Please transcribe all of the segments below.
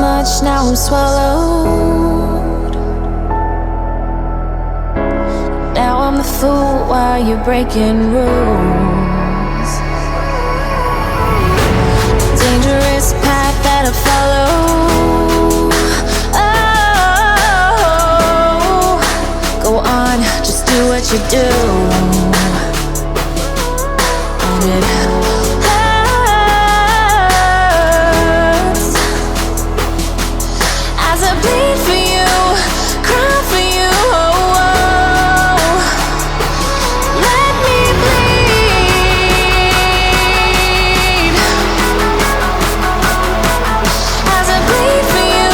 much, now I'm swallowed. Now I'm the fool while you're breaking rules. Dangerous path that I follow. Oh, go on, just do what you do. And it hurts as I bleed for you, cry for you. Oh, oh. Let me bleed as I bleed for you,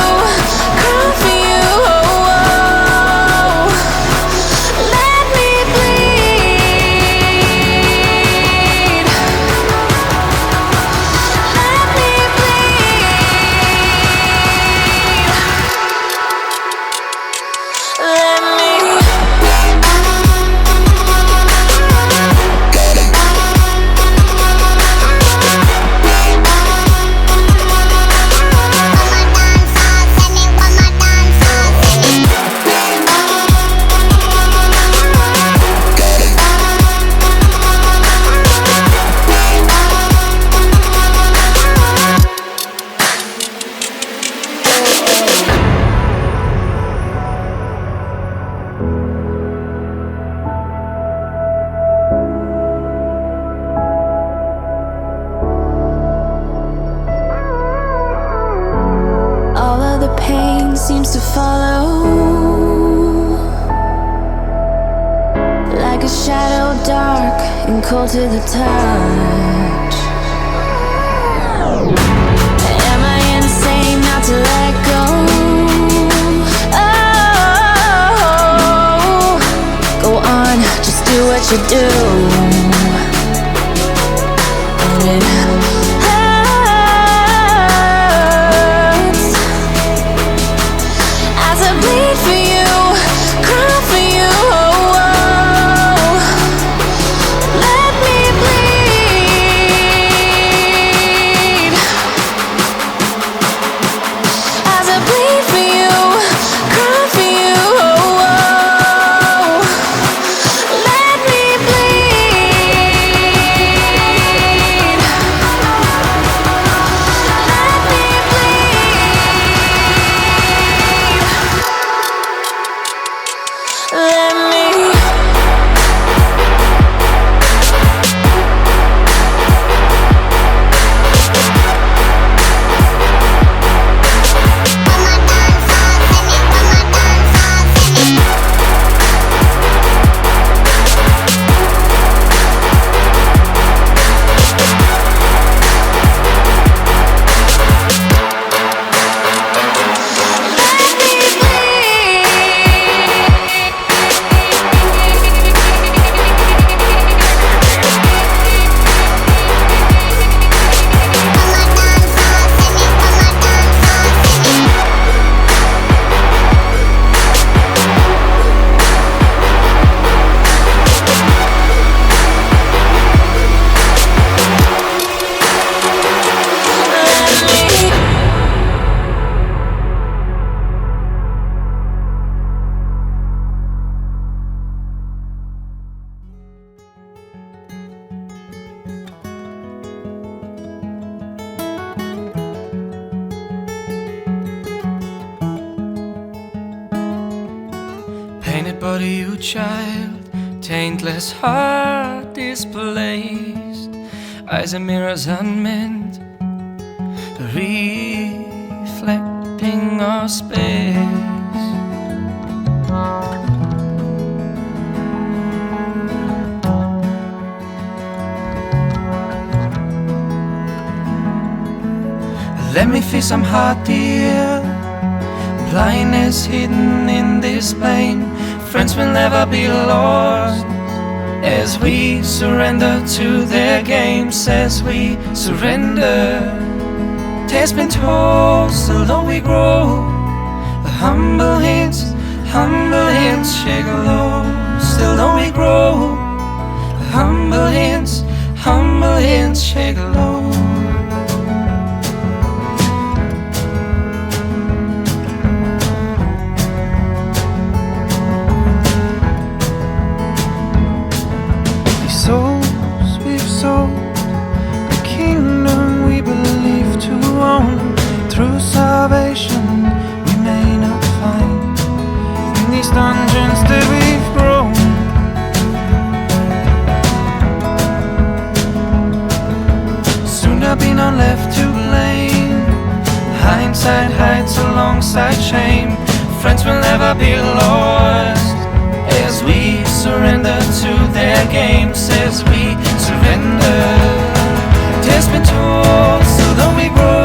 cry for you. Oh, oh. Let me bleed. Let me bleed. Let me. All of the pain seems to follow like a shadow, dark and cold to the touch. Am I insane not to let go? Oh, go on, just do what you do. And it hurts as I bleed for you, cry for you. Oh, oh. Let me bleed as I bleed for you, cry for you. Oh, oh. Let me bleed. Let me bleed. Let me. Painted body, you child, taintless heart displaced, eyes and mirrors unmeant, reflecting our space. Let me feel some heart, dear. Blindness hidden in this pain. Friends will never be lost as we surrender to their games. As we surrender, taste been told, still don't we grow. The humble hints shake low. Still don't we grow. The humble hints shake low. salvation we may not find in these dungeons that we've grown. Soon there'll be none left to blame. Hindsight hides alongside shame. Friends will never be lost as we surrender to their games. As we surrender, it has been told, so don't we grow